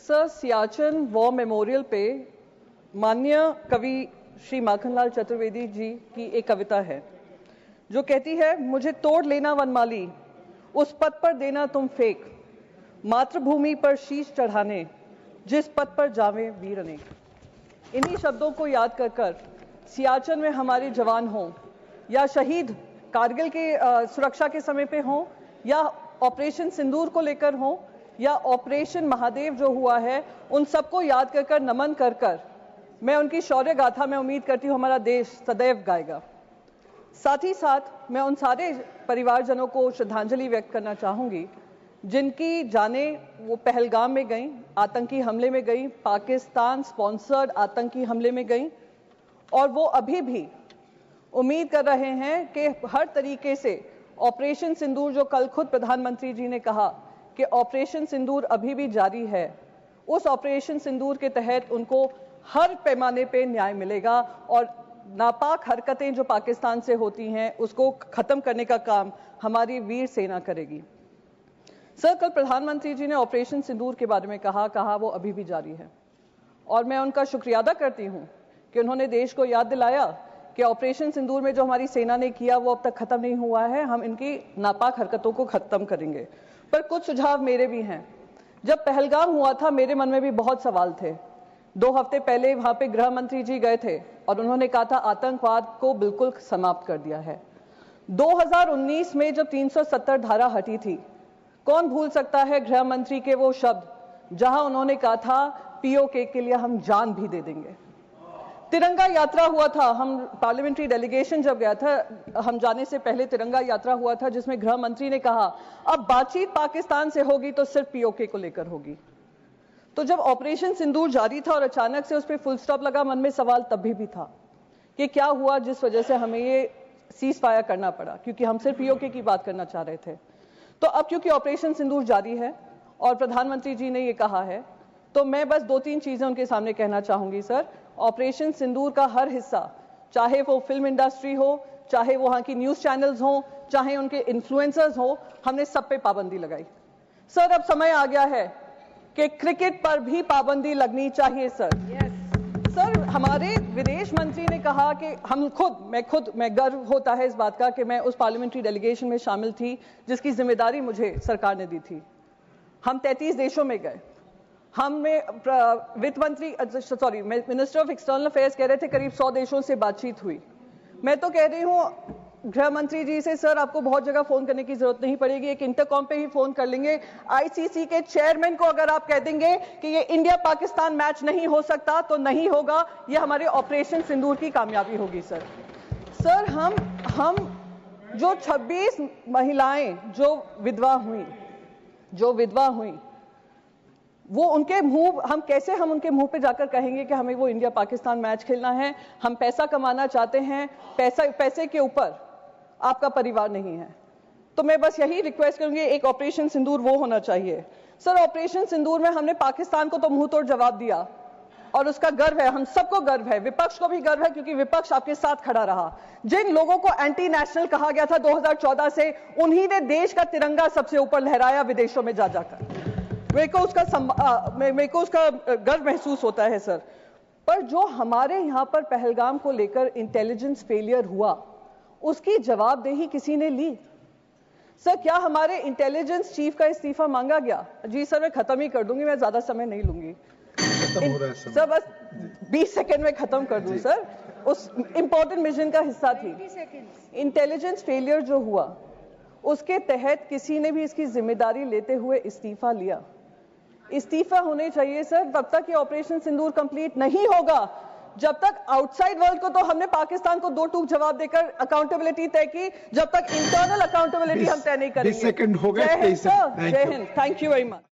Sir, Siachen war memorial पे माननीय कवि श्री माखनलाल चतुर्वेदी जी की एक कविता है जो कहती है, मुझे तोड़ लेना वनमाली, उस पथ पर देना तुम फेंक, मातृभूमि पर शीश चढ़ाने, जिस पथ पर जावे वीर अनेक। इन्हीं शब्दों को याद कर कर सियाचिन में हमारे जवान हों या शहीद कारगिल के सुरक्षा के समय पे हों या ऑपरेशन सिंदूर को लेकर हों या ऑपरेशन महादेव जो हुआ है, उन सबको याद कर कर नमन कर कर मैं उनकी शौर्य गाथा में उम्मीद करती हूँ हमारा देश सदैव गाएगा। साथ ही साथ मैं उन सारे परिवारजनों को श्रद्धांजलि व्यक्त करना चाहूंगी जिनकी जानें वो पहलगाम में गई, आतंकी हमले में गई, पाकिस्तान स्पॉन्सर्ड आतंकी हमले में गई, और वो अभी भी उम्मीद कर रहे हैं कि हर तरीके से ऑपरेशन सिंदूर, जो कल खुद प्रधानमंत्री जी ने कहा कि ऑपरेशन सिंदूर अभी भी जारी है, उस ऑपरेशन सिंदूर के तहत उनको हर पैमाने पे न्याय मिलेगा और नापाक हरकतें जो पाकिस्तान से होती हैं उसको खत्म करने का काम हमारी वीर सेना करेगी। सर, कल प्रधानमंत्री जी ने ऑपरेशन सिंदूर के बारे में कहा वो अभी भी जारी है और मैं उनका शुक्रिया अदा करती हूं कि उन्होंने देश को याद दिलाया कि ऑपरेशन सिंदूर में जो हमारी सेना ने किया वो अब तक खत्म नहीं हुआ है, हम इनकी नापाक हरकतों को खत्म करेंगे। पर कुछ सुझाव मेरे भी हैं। जब पहलगाम हुआ था मेरे मन में भी बहुत सवाल थे। 2 हफ्ते पहले वहां पे गृह मंत्री जी गए थे और उन्होंने कहा था आतंकवाद को बिल्कुल समाप्त कर दिया है। 2019 में जब 370 धारा हटी थी, कौन भूल सकता है गृह मंत्री के वो शब्द जहां उन्होंने कहा था पीओके के लिए हम जान भी दे देंगे। तिरंगा यात्रा हुआ था, हम पार्लियामेंट्री डेलीगेशन जब गया था, हम जाने से पहले तिरंगा यात्रा हुआ था जिसमें गृह मंत्री ने कहा अब बातचीत पाकिस्तान से होगी तो सिर्फ पीओके को लेकर होगी। तो जब ऑपरेशन सिंदूर जारी था और अचानक से उस पर फुल स्टॉप लगा, मन में सवाल तभी भी था कि क्या हुआ जिस वजह से हमें ये सीज फायर करना पड़ा, क्योंकि हम सिर्फ पीओके की बात करना चाह रहे थे। तो अब क्योंकि ऑपरेशन सिंदूर जारी है और प्रधानमंत्री जी ने ये कहा है, तो मैं बस 2-3 चीजें उनके सामने कहना चाहूंगी। सर, ऑपरेशन सिंदूर का हर हिस्सा, चाहे वो फिल्म इंडस्ट्री हो, चाहे वहां की न्यूज चैनल्स हो, चाहे उनके इन्फ्लुएंसर्स हो, हमने सब पे पाबंदी लगाई। सर, अब समय आ गया है कि क्रिकेट पर भी पाबंदी लगनी चाहिए। सर सर, हमारे विदेश मंत्री ने कहा कि मैं गर्व होता है इस बात का कि मैं उस पार्लियामेंट्री डेलीगेशन में शामिल थी जिसकी जिम्मेदारी मुझे सरकार ने दी थी। हम 33 देशों में गए। हमें वित्त मंत्री मिनिस्टर ऑफ एक्सटर्नल अफेयर्स कह रहे थे करीब 100 देशों से बातचीत हुई। मैं तो कह रही हूं गृह मंत्री जी से, सर आपको बहुत जगह फोन करने की जरूरत नहीं पड़ेगी, एक इंटरकॉम पे ही फोन कर लेंगे। आईसीसी के चेयरमैन को अगर आप कह देंगे कि ये इंडिया पाकिस्तान मैच नहीं हो सकता तो नहीं होगा, ये हमारे ऑपरेशन सिंदूर की कामयाबी होगी। सर हम जो 26 महिलाएं जो विधवा हुई वो उनके मुंह, हम उनके मुंह पे जाकर कहेंगे कि हमें वो इंडिया पाकिस्तान मैच खेलना है, हम पैसा कमाना चाहते हैं, पैसे के ऊपर आपका परिवार नहीं है। तो मैं बस यही रिक्वेस्ट करूंगी, एक ऑपरेशन सिंदूर वो होना चाहिए। सर, ऑपरेशन सिंदूर में हमने पाकिस्तान को तो मुंह तोड़ जवाब दिया और उसका गर्व है, हम सबको गर्व है, विपक्ष को भी गर्व है क्योंकि विपक्ष आपके साथ खड़ा रहा। जिन लोगों को एंटी नेशनल कहा गया था 2014 से, उन्हीं ने देश का तिरंगा सबसे ऊपर लहराया विदेशों में जाकर। मेरे को उसका गर्व महसूस होता है। सर, पर जो हमारे यहां पर पहलगाम को लेकर इंटेलिजेंस फेलियर हुआ उसकी जवाबदेही किसी ने ली? सर, क्या हमारे इंटेलिजेंस चीफ का इस्तीफा मांगा गया? जी सर, मैं खत्म ही कर दूंगी, मैं ज्यादा समय नहीं लूंगी। सर, बस 20 सेकेंड में खत्म कर दूं। सर, उस इंपॉर्टेंट मिशन का हिस्सा थी। इंटेलिजेंस फेलियर जो हुआ उसके तहत किसी ने भी इसकी जिम्मेदारी लेते हुए इस्तीफा लिया। इस्तीफा होने चाहिए सर, तब तक ये ऑपरेशन सिंदूर कंप्लीट नहीं होगा जब तक आउटसाइड वर्ल्ड को तो हमने पाकिस्तान को 2 टूक जवाब देकर अकाउंटेबिलिटी तय की, जब तक इंटरनल अकाउंटेबिलिटी हम तय नहीं करेंगे। 20 सेकंड हो गए। जय Hind, thank you very much.